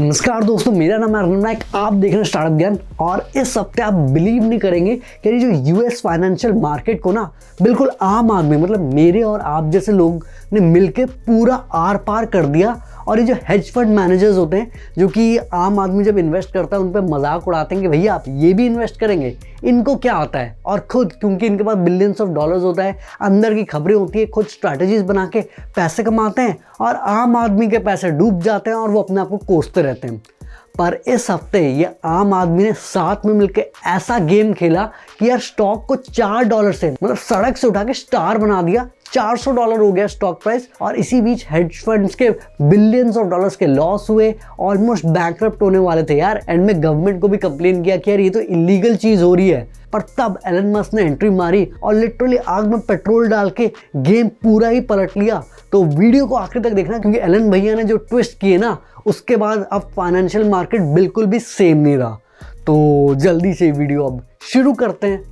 नमस्कार दोस्तों, मेरा नाम है अर्नब नायक। आप देख रहे हैं स्टार्टअप ज्ञान। और इस हफ्ते आप बिलीव नहीं करेंगे कि ये जो यूएस फाइनेंशियल मार्केट को ना बिल्कुल आम आदमी मतलब मेरे और आप जैसे लोग ने मिलके पूरा आर पार कर दिया। और ये जो हेज फंड मैनेजर्स होते हैं जो कि आम आदमी जब इन्वेस्ट करता है उन पर मजाक उड़ाते हैं कि भैया आप ये भी इन्वेस्ट करेंगे, इनको क्या आता है। और खुद क्योंकि इनके पास बिलियंस ऑफ डॉलर्स होता है, अंदर की खबरें होती है, खुद स्ट्रैटेजीज बना के पैसे कमाते हैं और आम आदमी के पैसे डूब जाते हैं और वो अपने आप को कोसते रहते हैं। पर इस हफ्ते ये आम आदमी ने साथ में मिलकर ऐसा गेम खेला कि यार स्टॉक को $4 से मतलब सड़क से उठा के स्टार बना दिया। $400 हो गया स्टॉक प्राइस। और इसी बीच हेज फंड्स के बिलियंस ऑफ डॉलर्स के लॉस हुए, ऑलमोस्ट बैंकरप्ट होने वाले थे यार। एंड में गवर्नमेंट को भी कंप्लेन किया कि यार ये तो इलीगल चीज हो रही है। पर तब एलन मस्क ने एंट्री मारी और लिटरली आग में पेट्रोल डाल के गेम पूरा ही पलट लिया। तो वीडियो को आखिर तक देखना, क्योंकि एलन भैया ने जो ट्विस्ट किए ना उसके बाद अब फाइनेंशियल मार्केट बिल्कुल भी सेम नहीं रहा। तो जल्दी से वीडियो अब शुरू करते हैं।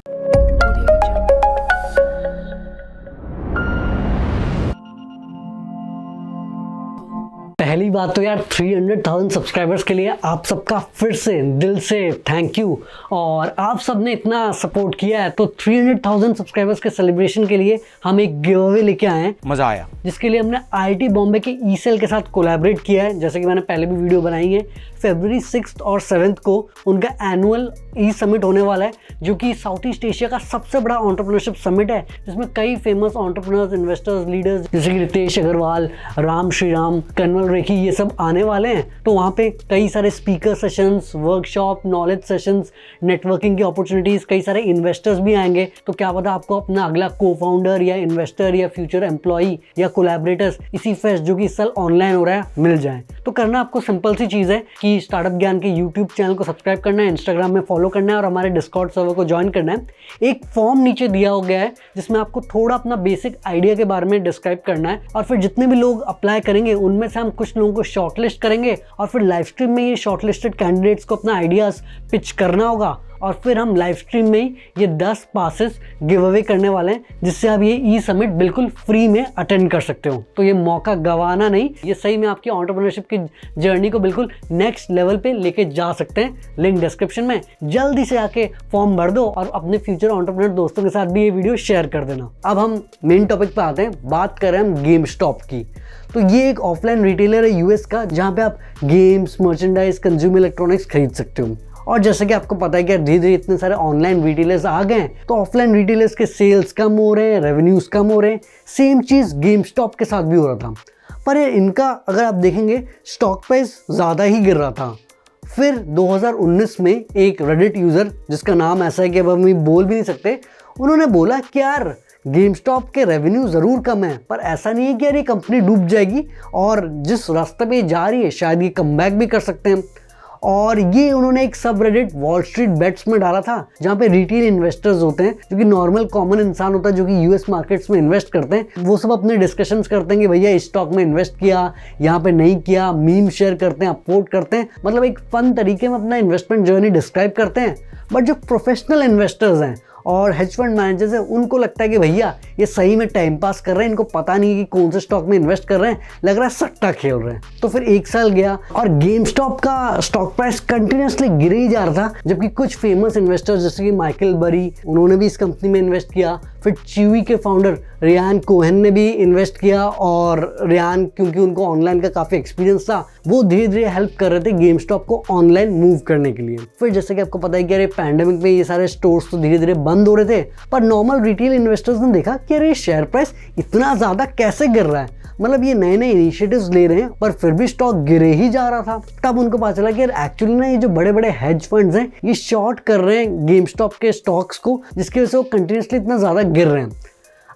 पहली बात तो यार 300,000 सब्सक्राइबर्स के लिए आप सबका फिर से दिल से थैंक यू। और आप सब ने इतना सपोर्ट किया है तो 300,000 सब्सक्राइबर्स के सेलिब्रेशन के लिए हम एक गिव अवे लेके आए हैं। मजा आया, जिसके लिए हमने IIT बॉम्बे के ई-सेल के साथ कोलैबोरेट किया है। जैसे कि मैंने पहले भी वीडियो बनाई है। फरवरी 6 और 7 को उनका एनुअल ई समिट होने वाला है, जो कि साउथ ईस्ट एशिया का सबसे बड़ा एंटरप्रेन्योरशिप समिट है, जिसमें कई फेमस एंटरप्रेन्योर्स, इन्वेस्टर्स, लीडर्स जैसे कि रितेश अग्रवाल, राम श्रीराम, कन्वल रेखी ये सब आने वाले हैं। तो वहाँ पे कई सारे speaker sessions, workshop, knowledge sessions, networking की अपॉर्चुनिटीज, कई सारे इन्वेस्टर्स भी आएंगे। तो क्या पता आपको अपना अगला को फाउंडर या इन्वेस्टर या फ्यूचर एम्प्लॉई या कोलैबोरेटर्स इसी फेस्ट जो कि इस साल ऑनलाइन हो रहा है मिल जाए। तो करना आपको सिंपल सी चीज़ है कि स्टार्टअप ज्ञान के यूट्यूब चैनल को सब्सक्राइब करना है, इंस्टाग्राम में फॉलो करना है और हमारे डिस्कॉर्ड सर्वर को ज्वाइन करना है। एक फॉर्म नीचे दिया हो गया है जिसमें आपको थोड़ा अपना बेसिक आइडिया के बारे में डिस्क्राइब करना है। और फिर जितने भी लोग अप्लाई करेंगे उनमें से हम कुछ लोगों को शॉर्टलिस्ट करेंगे और फिर लाइव स्ट्रीम में ये शॉर्टलिस्टेड कैंडिडेट्स को अपना आइडियाज पिच करना होगा। और फिर हम लाइव स्ट्रीम में ही ये 10 पासेस गिव अवे करने वाले हैं, जिससे आप ये ई समिट बिल्कुल फ्री में अटेंड कर सकते हो। तो ये मौका गंवाना नहीं, ये सही में आपकी एंटरप्रेन्योरशिप की जर्नी को बिल्कुल नेक्स्ट लेवल पे लेके जा सकते हैं। लिंक डिस्क्रिप्शन में, जल्दी से आके फॉर्म भर दो और अपने फ्यूचर एंटरप्रेन्योर दोस्तों के साथ भी ये वीडियो शेयर कर देना। अब हम मेन टॉपिक पे आते हैं। बात करें हम गेम स्टॉप की। तो ये एक ऑफलाइन रिटेलर है यूएस का, जहाँ पे आप गेम्स, मर्चेंडाइज, कंज्यूमर इलेक्ट्रॉनिक्स खरीद सकते हो। और जैसे कि आपको पता है कि धीरे धीरे इतने सारे ऑनलाइन रिटेलर्स आ गए हैं तो ऑफलाइन रिटेलर्स के सेल्स कम हो रहे हैं, रेवेन्यूज कम हो रहे हैं। सेम चीज़ गेम स्टॉप के साथ भी हो रहा था। पर इनका अगर आप देखेंगे स्टॉक प्राइस ज़्यादा ही गिर रहा था। फिर 2019 में एक रेडिट यूज़र जिसका नाम ऐसा है कि अब हम बोल भी नहीं सकते, उन्होंने बोला कि यार गेम स्टॉप के रेवेन्यू ज़रूर कम है पर ऐसा नहीं है कि यार ये कंपनी डूब जाएगी, और जिस रास्ते पे जा रही है शायद ये कमबैक भी कर सकते हैं। और ये उन्होंने एक सब रेडिट वॉल स्ट्रीट बेट्स में डाला था, जहाँ पे रिटेल इन्वेस्टर्स होते हैं जो कि नॉर्मल कॉमन इंसान होता है जो कि यूएस मार्केट्स में इन्वेस्ट करते हैं। वो सब अपने डिस्कशंस करते हैं कि भैया इस स्टॉक में इन्वेस्ट किया, यहाँ पे नहीं किया, मीम शेयर करते हैं, अपलोड करते हैं, मतलब एक फन तरीके में अपना इन्वेस्टमेंट जर्नी डिस्क्राइब करते हैं। बट जो प्रोफेशनल इन्वेस्टर्स हैं और हेज फंड मैनेजर्स हैं, उनको लगता है कि भैया ये सही में टाइम पास कर रहे हैं, इनको पता नहीं है कि कौन से स्टॉक में इन्वेस्ट कर रहे हैं, लग रहा है सट्टा खेल रहे हैं। तो फिर 1 साल गया और गेम स्टॉप का स्टॉक प्राइस कंटिन्यूसली गिर ही जा रहा था, जबकि कुछ फेमस इन्वेस्टर्स जैसे कि माइकल बरी, उन्होंने भी इस कंपनी में इन्वेस्ट किया। फिर च्यूई के फाउंडर रियान कोहेन ने भी इन्वेस्ट किया, और रियान क्योंकि उनको ऑनलाइन का काफ़ी एक्सपीरियंस था वो धीरे धीरे हेल्प कर रहे थे गेम स्टॉप को ऑनलाइन मूव करने के लिए। फिर जैसे कि आपको पता है कि अरे पैंडेमिक में ये सारे स्टोर्स तो धीरे धीरे बंद हो रहे थे, पर नॉर्मल रिटेल इन्वेस्टर्स ने देखा कि अरे शेयर प्राइस इतना ज़्यादा कैसे गिर रहा है, मतलब ये नए नए इनिशिएटिव्स ले रहे हैं पर फिर भी स्टॉक गिरे ही जा रहा था। तब उनको पता चला कि यार एक्चुअली ना ये जो बड़े बड़े हेज फंड्स हैं ये शॉर्ट कर रहे हैं गेम स्टॉप के स्टॉक्स को, जिसकी वजह से वो कंटिन्यूसली इतना ज़्यादा गिर रहे हैं।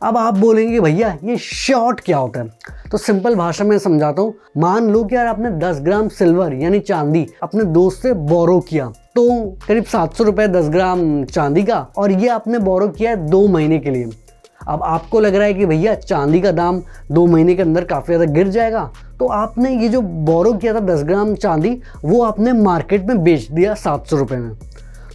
अब आप बोलेंगे भैया ये शॉर्ट क्या होता है, तो सिंपल भाषा में समझाता हूँ। मान लो कि यार आपने 10 ग्राम सिल्वर यानी चांदी अपने दोस्त से बोरो किया, तो करीब 700 रुपये 10 ग्राम चांदी का, और ये आपने बोरो किया है 2 महीने के लिए। अब आपको लग रहा है कि भैया चांदी का दाम 2 महीने के अंदर काफ़ी ज़्यादा गिर जाएगा, तो आपने ये जो बोरो किया था 10 ग्राम चांदी वो आपने मार्केट में बेच दिया 700 रुपये में।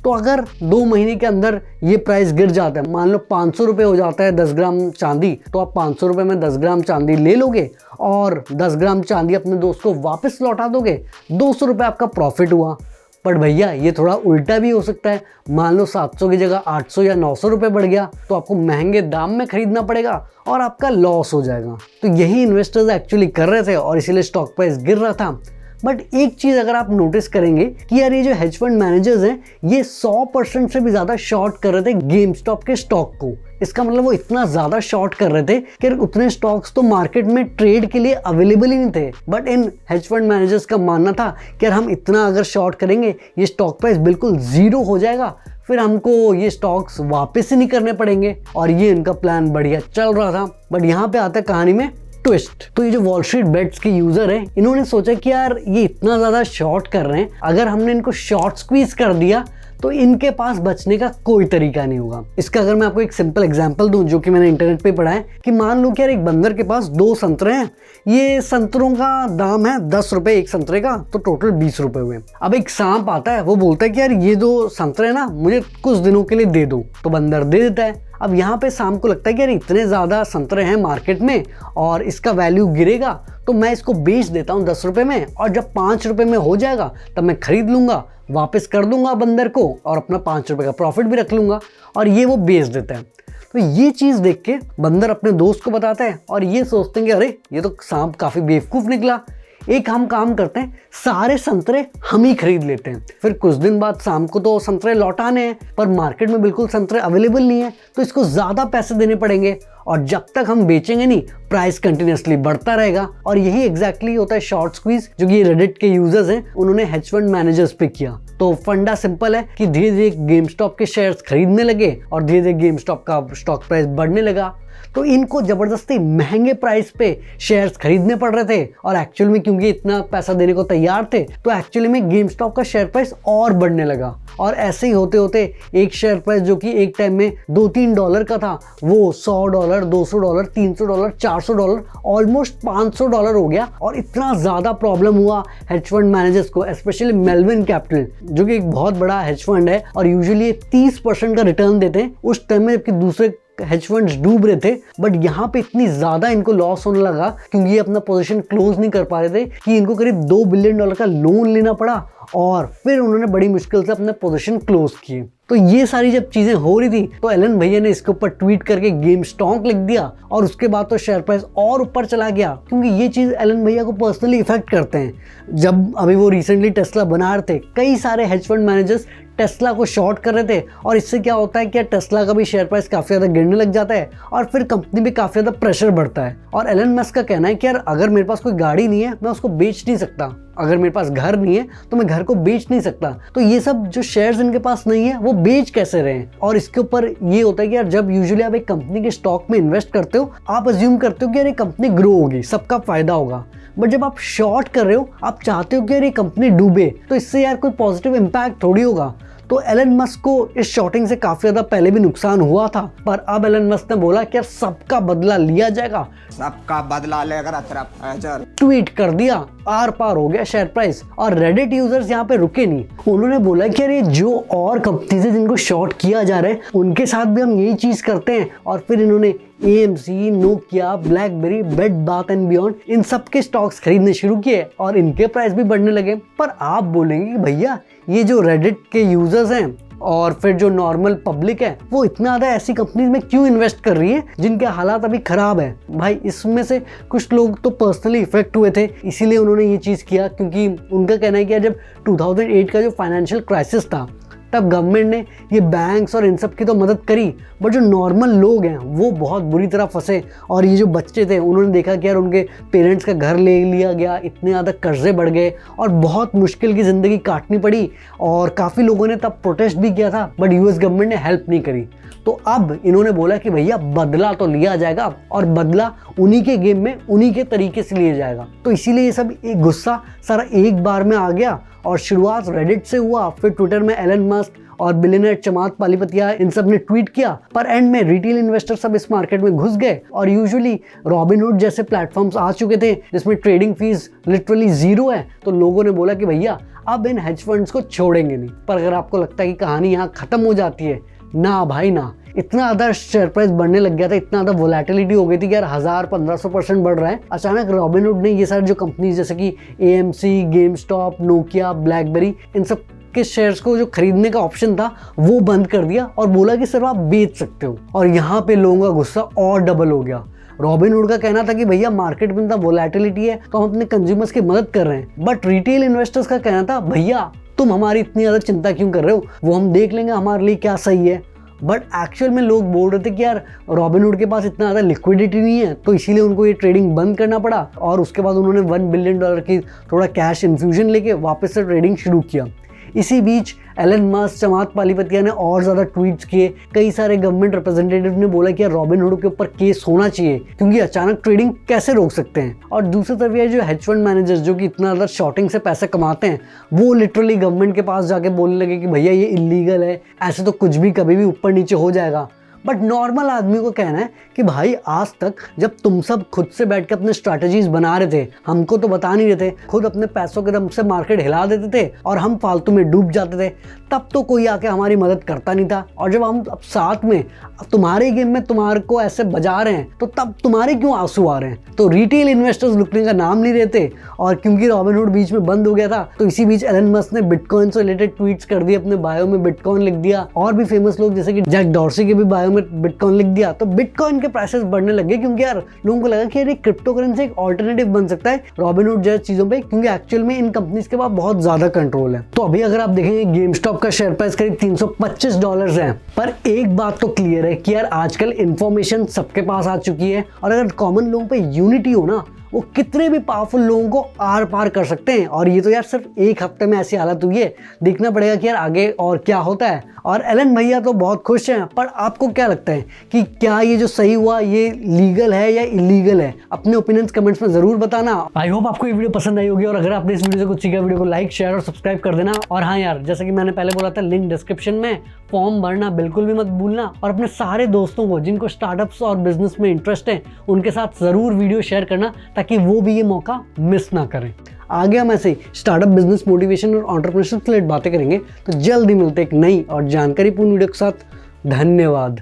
तो अगर 2 महीने के अंदर ये प्राइस गिर जाता है, मान लो 500 रुपये हो जाता है 10 ग्राम चांदी, तो आप 500 रुपये में 10 ग्राम चांदी ले लोगे और 10 ग्राम चांदी अपने दोस्त को वापस लौटा दोगे, 200 रुपये आपका प्रॉफिट हुआ। पर भैया ये थोड़ा उल्टा भी हो सकता है, मान लो 700 की जगह 800 या 900 रुपये बढ़ गया, तो आपको महंगे दाम में खरीदना पड़ेगा और आपका लॉस हो जाएगा। तो यही इन्वेस्टर्स एक्चुअली कर रहे थे और इसीलिए स्टॉक प्राइस गिर रहा था। बट एक चीज़ अगर आप नोटिस करेंगे कि यार ये जो हेज फंड मैनेजर्स हैं ये 100% से भी ज़्यादा शॉर्ट कर रहे थे गेम स्टॉप के स्टॉक को। इसका मतलब वो इतना ज़्यादा शॉर्ट कर रहे थे कि उतने स्टॉक्स तो मार्केट में ट्रेड के लिए अवेलेबल ही नहीं थे। But in hedge fund managers का मानना था कि यार हम इतना अगर शॉर्ट करेंगे ये स्टॉक प्राइस बिल्कुल ज़ीरो हो जाएगा, फिर हमको ये स्टॉक्स वापस ही नहीं करने पड़ेंगे, और ये इनका प्लान बढ़िया चल रहा था। बट यहाँ पे आता है कहानी में ट्विस्ट। तो ये जो वॉल स्ट्रीट बेट्स के यूजर हैं, इन्होंने सोचा कि यार ये इतना ज्यादा शॉर्ट कर रहे हैं, अगर हमने इनको शॉर्ट स्क्वीज कर दिया तो इनके पास बचने का कोई तरीका नहीं होगा। इसका अगर मैं आपको एक सिंपल एग्जांपल दूं जो कि मैंने इंटरनेट पे पढ़ा है कि मान लो कि यार एक बंदर के पास 2 संतरे हैं, ये संतरों का दाम है 10 रुपए एक संतरे का, तो टोटल 20 रुपए हुए। अब एक सांप आता है, वो बोलता है कि यार ये 2 संतरे ना मुझे कुछ दिनों के लिए दे दो, तो बंदर दे देता है। अब यहाँ पे सांप को लगता है कि यार इतने ज़्यादा संतरे हैं मार्केट में और इसका वैल्यू गिरेगा, तो मैं इसको बेच देता हूँ 10 रुपये में, और जब 5 रुपये में हो जाएगा तब मैं खरीद लूँगा, वापस कर दूंगा बंदर को और अपना 5 रुपये का प्रॉफिट भी रख लूँगा। और ये वो बेच देता है। तो ये चीज़ देख के बंदर अपने दोस्त को बताता है और ये सोचते हैं कि अरे ये तो सांप काफ़ी बेवकूफ़ निकला, एक हम काम करते हैं सारे संतरे हम ही खरीद लेते हैं। फिर कुछ दिन बाद शाम को तो संतरे लौटाने हैं, पर मार्केट में बिल्कुल संतरे अवेलेबल नहीं है, तो इसको ज़्यादा पैसे देने पड़ेंगे और जब तक हम बेचेंगे नहीं प्राइस कंटिन्यूसली बढ़ता रहेगा। और यही एग्जैक्टली होता है शॉर्ट स्क्वीज जो कि रेडिट के यूजर्स हैं उन्होंने हेज फंड मैनेजर्स पे किया। तो फंडा सिंपल है कि धीरे धीरे गेम स्टॉप के शेयर्स खरीदने लगे और धीरे धीरे गेम स्टॉप का स्टॉक प्राइस बढ़ने लगा। तो इनको जबरदस्ती महंगे प्राइस पे शेयर्स खरीदने पड़ रहे थे और एक्चुअल में क्योंकि इतना पैसा देने को तैयार थे तो एक्चुअली में गेम स्टॉप का शेयर प्राइस और बढ़ने लगा। और ऐसे ही होते होते एक शेयर प्राइस जो कि एक टाइम में $2-3 का था वो $100, $200, $300, $400, ऑलमोस्ट $500 हो गया। और इतना ज़्यादा प्रॉब्लम हुआ हेज फंड मैनेजर्स को, स्पेशली मेलविन कैपिटल जो कि एक बहुत बड़ा हेज फंड है और यूजुअली 30% का रिटर्न देते हैं, उस टाइम में जबकि दूसरे हेज फंड्स डूब रहे थे। बट यहाँ पे इतनी ज़्यादा इनको लॉस होने लगा क्योंकि ये अपना पोजीशन क्लोज नहीं कर पा रहे थे कि इनको करीब $2 बिलियन का लोन लेना पड़ा और फिर उन्होंने बड़ी मुश्किल से अपने पोजीशन क्लोज किए। तो ये सारी जब चीज़ें हो रही थी तो एलन भैया ने इसके ऊपर ट्वीट करके गेम स्टॉक लिख दिया और उसके बाद तो शेयर प्राइस और ऊपर चला गया क्योंकि ये चीज़ एलन भैया को पर्सनली इफेक्ट करते हैं। जब अभी वो रिसेंटली टेस्ला बना रहे थे कई सारे हेज फंड मैनेजर्स टेस्ला को शॉर्ट कर रहे थे और इससे क्या होता है कि टेस्ला का भी शेयर प्राइस काफ़ी ज़्यादा गिरने लग जाता है और फिर कंपनी पे काफ़ी ज़्यादा प्रेशर बढ़ता है। और एलन मस्क का कहना है कि यार अगर मेरे पास कोई गाड़ी नहीं है मैं उसको बेच नहीं सकता, अगर मेरे पास घर नहीं है तो मैं घर को बेच नहीं सकता, तो ये सब जो शेयर्स इनके पास नहीं है वो बेच कैसे रहे। और इसके ऊपर ये होता है कि यार जब यूजुअली आप एक कंपनी के स्टॉक में इन्वेस्ट करते हो आप अज्यूम करते हो कि यार ये कंपनी ग्रो होगी, सबका फायदा होगा। बट जब आप शॉर्ट कर रहे हो आप चाहते हो कि यार ये कंपनी डूबे, तो इससे यार कोई पॉजिटिव इम्पैक्ट थोड़ी होगा। तो एलन मस्क को इस शॉर्टिंग से काफी ज्यादा पहले भी नुकसान हुआ था, पर अब एलन मस्क ने बोला कि यार सबका बदला लिया जाएगा, सबका बदला लेकर ट्वीट कर दिया, आर पार हो गया शेयर प्राइस। और रेडिट यूजर्स यहाँ पे रुके नहीं, उन्होंने बोला कि अरे जो और कंपनीज है जिनको शॉर्ट किया जा रहा है उनके साथ भी हम यही चीज करते हैं। और फिर इन्होंने AMC, Nokia, blackberry, bed bath and beyond इन सब के स्टॉक्स खरीदने शुरू किए और इनके प्राइस भी बढ़ने लगे। पर आप बोलेंगे कि भैया ये जो रेडिट के यूजर्स हैं और फिर जो नॉर्मल पब्लिक है वो इतना ज़्यादा ऐसी कंपनीज में क्यों इन्वेस्ट कर रही है जिनके हालात अभी खराब है। भाई इसमें से कुछ लोग तो पर्सनली इफेक्ट हुए थे, इसीलिए उन्होंने ये चीज़ किया क्योंकि उनका कहना है कि जब 2008 का जो फाइनेंशियल क्राइसिस था तब गवर्नमेंट ने ये बैंक्स और इन सब की तो मदद करी, बट जो नॉर्मल लोग हैं वो बहुत बुरी तरह फंसे। और ये जो बच्चे थे उन्होंने देखा कि यार उनके पेरेंट्स का घर ले लिया गया, इतने ज़्यादा कर्जे बढ़ गए और बहुत मुश्किल की ज़िंदगी काटनी पड़ी। और काफ़ी लोगों ने तब प्रोटेस्ट भी किया था बट US गवर्नमेंट ने हेल्प नहीं करी। तो अब इन्होंने बोला कि भैया बदला तो लिया जाएगा और बदला उन्हीं के गेम में उन्हीं के तरीके से लिया जाएगा। तो इसीलिए ये सब एक गुस्सा सारा एक बार में आ गया और शुरुआत रेडिट से हुआ, फिर ट्विटर में एलन मस्क और बिलियनर चमात पालीपतिया इन सब ने ट्वीट किया, पर एंड में रिटेल इन्वेस्टर सब इस मार्केट में घुस गए और यूजुअली रॉबिनहुड जैसे प्लेटफॉर्म्स आ चुके थे जिसमें ट्रेडिंग फीस लिटरली जीरो है, तो लोगों ने बोला कि भैया अब इन हेज फंड्स को छोड़ेंगे नहीं। पर अगर आपको लगता है कि कहानी यहाँ खत्म हो जाती है, ना भाई ना, इतना ज़्यादा शेयर प्राइस बढ़ने लग गया था, इतना ज़्यादा वोलेटिलिटी हो गई थी कि यार 1000-1500% बढ़ रहा है। अचानक रॉबिनहुड ने ये सारे जो कंपनीज जैसे कि AMC, GameStop, Nokia, BlackBerry, इन सब के शेयर्स को जो खरीदने का ऑप्शन था वो बंद कर दिया और बोला कि सिर्फ आप बेच सकते हो। और यहाँ पे लोगों का गुस्सा और डबल हो गया। रॉबिनहुड का कहना था कि भैया मार्केट में इतना वोलेटिलिटी है तो हम अपने कंज्यूमर्स की मदद कर रहे हैं, बट रिटेल इन्वेस्टर्स का कहना था भैया तुम हमारी इतनी ज़्यादा चिंता क्यों कर रहे हो, वो हम देख लेंगे हमारे लिए क्या सही है। बट एक्चुअल में लोग बोल रहे थे कि यार रॉबिनहुड के पास इतना ज़्यादा लिक्विडिटी नहीं है, तो इसीलिए उनको ये ट्रेडिंग बंद करना पड़ा और उसके बाद उन्होंने $1 बिलियन की थोड़ा कैश इन्फ्यूजन लेके वापस से ट्रेडिंग शुरू किया। इसी बीच एलन मस्क, चमात पालीपतिया ने और ज़्यादा ट्वीट्स किए। कई सारे गवर्नमेंट रिप्रेजेंटेटिव ने बोला कि यार रॉबिनहुड के ऊपर केस होना चाहिए क्योंकि अचानक ट्रेडिंग कैसे रोक सकते हैं। और दूसरी तरफ ये जो हेज फंड मैनेजर्स जो कि इतना ज़्यादा शॉर्टिंग से पैसे कमाते हैं, वो लिटरली गवर्नमेंट के पास जाके बोलने लगे कि भैया ये इलीगल है, ऐसे तो कुछ भी कभी भी ऊपर नीचे हो जाएगा। बट नॉर्मल आदमी को कहना है कि भाई आज तक जब तुम सब खुद से बैठ के अपने स्ट्रैटेजीज बना रहे थे, हमको तो बता नहीं रहे थे, खुद अपने पैसों के दम से मार्केट हिला देते थे और हम फालतू में डूब जाते थे, तब तो कोई आके हमारी मदद करता नहीं था। और जब हम अब साथ में तुम्हारे गेम में तुम्हारे को ऐसे बजा रहे हैं तो तब तुम्हारे क्यों आंसू आ रहे हैं। तो रिटेल इन्वेस्टर्स रुकने का नाम नहीं लेते। और क्योंकि रॉबिनहुड बीच में बंद हो गया था तो इसी बीच एलन मस्क ने बिटकॉइन से रिलेटेड ट्वीट्स कर दिए, अपने बायो में बिटकॉइन लिख दिया। और भी फेमस लोग जैसे कि जैक डॉर्सी के भी बायो में बिटकॉइन लिख दिया। तो बिटकॉइन के प्राइसेस बढ़ने लगे क्योंकि यार लोगों को लगा कि यार क्रिप्टो करेंसी एक ऑल्टरनेटिव बन सकता है रॉबिनहुड जैसी चीजों पे, क्योंकि एक्चुअल में इन कंपनीज के पास बहुत ज्यादा कंट्रोल है। तो अभी अगर आप देखेंगे गेम स्टॉप का शेयर प्राइस करीब $325 है। पर एक बात तो क्लियर है कि यार आजकल इंफॉर्मेशन सबके पास आ चुकी है और अगर कॉमन लोगों पे यूनिटी हो ना, वो कितने भी पावरफुल लोगों को आर पार कर सकते हैं। और ये तो यार सिर्फ एक हफ्ते में ऐसी हालत हुई है, देखना पड़ेगा कि यार आगे और क्या होता है। और एलन भैया तो बहुत खुश हैं, पर आपको क्या लगता है कि क्या ये जो सही हुआ ये लीगल है या इलीगल है? अपने ओपिनियंस कमेंट्स में जरूर बताना। आई होप आपको ये वीडियो पसंद आई होगी और अगर आपने इस वीडियो से कुछ सीखा, वीडियो को लाइक, शेयर और सब्सक्राइब कर देना। और हाँ यार, जैसे कि मैंने पहले बोला था, लिंक डिस्क्रिप्शन में, फॉर्म भरना बिल्कुल भी मत भूलना और अपने सारे दोस्तों को जिनको स्टार्टअप्स और बिजनेस में इंटरेस्ट है उनके साथ ज़रूर वीडियो शेयर करना ताकि वो भी ये मौका मिस ना करें। आगे हम ऐसे स्टार्टअप, बिजनेस, मोटिवेशन और एंटरप्रेन्योरशिप से रिलेटेड बातें करेंगे। तो जल्दी मिलते एक नई और जानकारीपूर्ण वीडियो के साथ। धन्यवाद।